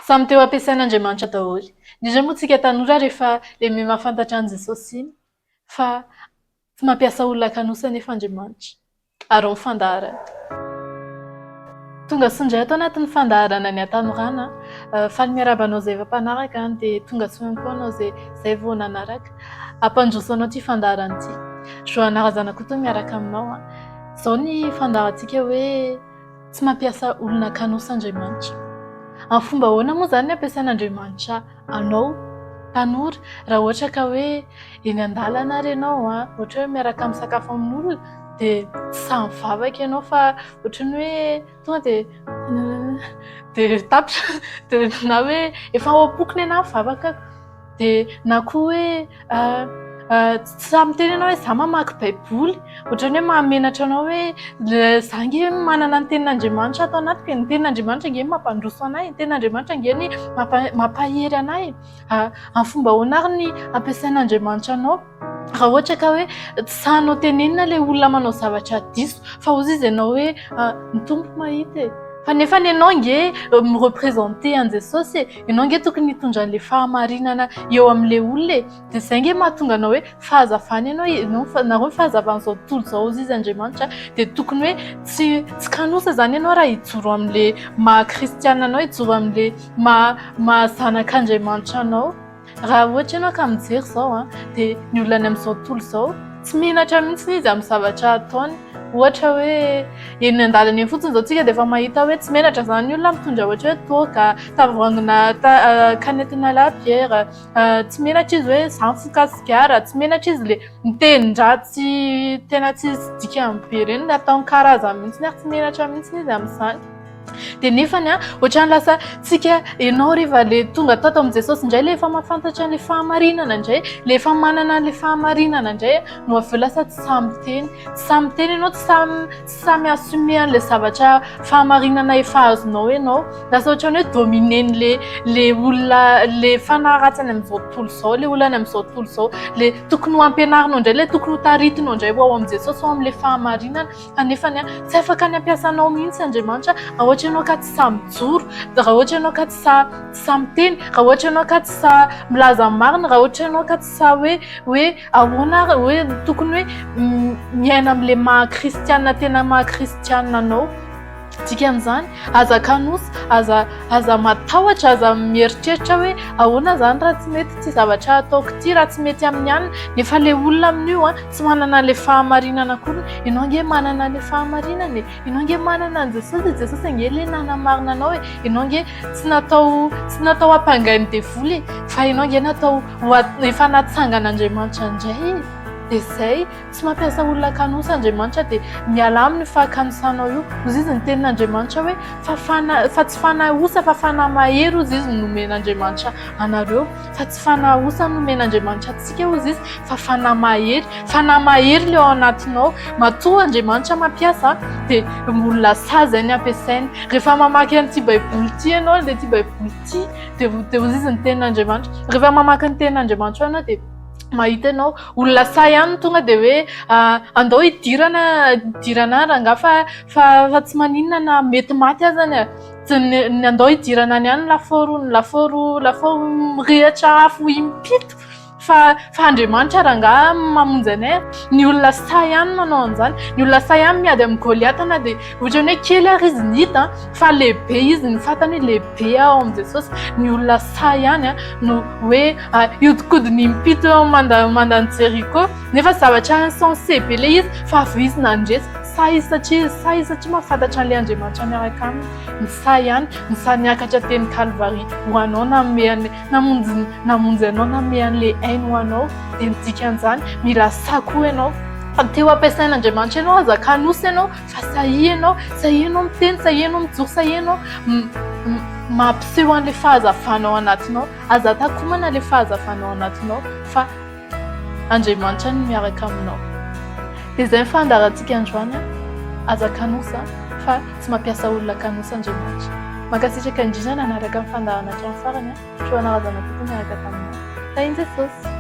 Samy teo ampiasain'Andriamanitra daholo. Indrindra moa tsika tanora rehefa le mahafantatra an' Jesosy iny fa tsy mampiasa olona kanosa nefa Andriamanitra ary ao fandaharana. Tonga sondray ato anatin'ny fandaharana ny atanorana faly miarabanao izay efa mpanaraka dia tonga soa koa anao izay vao nanaraka ampandroso anao ity fandaharana ity. Joana Razanakoto miaraka aminao. Izao ny fandaharantsika hoe tsy mampiasa olona kanosa Andriamanitra. Amin'ny fomba ahoana moa izany ny ampiasain'Andriamanitra anao tanora raha ohatra ka hoe eny an-dalana ary ianao ohatra hoe miaraka misakafo amin'olona dia tsy sahy mivavaka ianao fa ohatran'ny hoe tonga dia tapitra dia na hoe efa ao am-pokony ianao mivavaka dia na koa hoe tsy sahy miteny ianao hoe izaho mamaky baiboly ohatran'ny hoe mahamenatra anao hoe izaho nge manana ny tenin'Andriamanitra atao anatiko, ny tenin'Andriamanitra nge mampandroso anahy, ny tenin'Andriamanitra nge mampahery anahy. Amin'ny fomba ahoana ary ny ampiasain'Andriamanitra anao raha ohatra ka hoe tsy sahinao tenenina ilay olona manao zavatra diso fa hozy izy ianao hoe ny tompo mahita fa nefa ianao nge mireprésente an' Jesosy ianao nge tokony hitondra an'ilay fahamarinana eo amin'ilay olona dia izay nge mahatonga anao hoe fahazavana ianao nareo fahazavan'izao tontolo izao hozy izy Andriamanitra dia tokony hoe tsy kanosa izany ianao raha hijoro amin'ilay maha-kristiana anao, hijoro amin'ilay mahazanak'Andriamanitra anao. Raha ohatra ianao ka mijery izao dia ny olona any amin'izao tontolo izao tsy menatra mihitsy izy amin'ny zavatra ataony. Ohatra hoe eny an-dalana eny fotsiny izao tsika dia efa mahita hoe tsy menatra izany olona mitondra ohatra hoe toaka, tavoahangina kanetina labiera, tsy menatra izy hoe izaho mifoka sigara, tsy menatra izy ilay mitenin-dratsy tena tsy dikany be ireny ataony karazany mihitsy ary tsy menatra mihitsy izy amin'izany. Dia nefany ohatran'ny lasa tsika ianao rehefa ilay tonga tato amin'i Jesosy indray ilay efa mahafantatra an'ilay fahamarinana indray, ilay efa manana an'ilay fahamarinana indray no avy eo lasa tsy samy teny ianao, tsy samy assume an'ilay zavatra fahamarinana efa azonao ianao. Lasa ohatran'ny hoe dominen'ilay olona ilay fanahy ratsy any amin'izao tontolo izao, ilay olona any amin'izao tontolo izao, ilay tokony ho ampianarinao indray, ilay tokony ho taritinao indray ho ao amin'i Jesosy ao amin'ilay fahamarinana kanefany tsy afaka ny ampiasanao mihitsy Andriamanitra raha ohatra ianao ka tsy sahy mijoro, raha ohatra ianao ka tsy sahy miteny, raha ohatra ianao ka tsy sahy milaza marina, raha ohatra ianao ka tsy sahy hoe ahoana hoe tokony hoe miaina amin'ilay maha-kristiana tena maha-kristiana anao. Dikan'izany aza kanosa, aza matahotra, aza mieritreritra hoe ahoana izany raha tsy mety ity zavatra ataoko ity, raha tsy mety amin'ny anina nefa ilay olona amin'io tsy manana ilay fahamarinana koa. Ianao nge manana ilay fahamarinana, ianao nge manana an' Jesosy nge ilay nanamarina anao ianao nge tsy natao hampangainy devoly fa ianao nge natao efa natsangan'Andriamanitra indray. Dia izay tsy mampiasa olona kanosa Andriamanitra dia miala aminy fahakanosanao io. Hozy izy ny tenin'Andriamanitra hoe fa tsy fanahosa fa fanahy-mahery hozy izy nomen'Andriamanitra anareo, fa tsy fanahosa nomen'Andriamanitra antsika hozy izy fa fanahy-mahery ilay ao anatinao. Matoa Andriamanitra mampiasa dia olona sazy ny ampiasainy. Rehefa mamaky an'ity baiboly ity ianao dia ity baiboly ity dia hozy izy ny tenin'Andriamanitra. Rehefa mamaky ny tenin'Andriamanitra ianao dia mahita ianao olona sahy ihany tonga dia hoe andao hidirana rangaha fa tsy maninona na mety maty azany ny andao hidirana any ihany lafaoro mirehatra afo impito fa Andriamanitra rangaha mamonjy anay. Ny olona sahy ihany manao an'izany, ny olona sahy ihany miady amin'ny Goliatana dia ohatran'ny hoe kely ary izy ny hita fa lehibe izy ny fantany hoe lehibe ao amin'i Jesosy. Ny olona sahy ihany no hoe iodikodiny impito mandany Jeriko nefa zavatra insensé be ilay izy fa avy izy nandresy. Sahy satria mahafantatra an'ilay Andriamanitra miaraka aminy. Ny sahy ihany ny sahy niakatra teny Kalvari ho anao namonjy anao nanome an'ilay ainy ho anao. Dia ny dikan'izany mila sahy koa ianao. Teo ampiasain'Andriamanitra ianao aza kanosa ianao fa sahy ianao miteny, sahy ianao mijoro, sahy ianao mampiseho an'ilay fahazavanao anatinao. Aza takomana ilay fahazavanao anatinao fa Andriamanitra no miaraka aminao. Dia izay ny fandaharantsika androany aza kanosa fa tsy mampiasa olona kanosa Andriamanitra. Mankasitraka indrindra nanaraka ny fandaharana hatramin'ny farany. Joana Razanakoto miaraka taminao. Tahin'i Jesosy.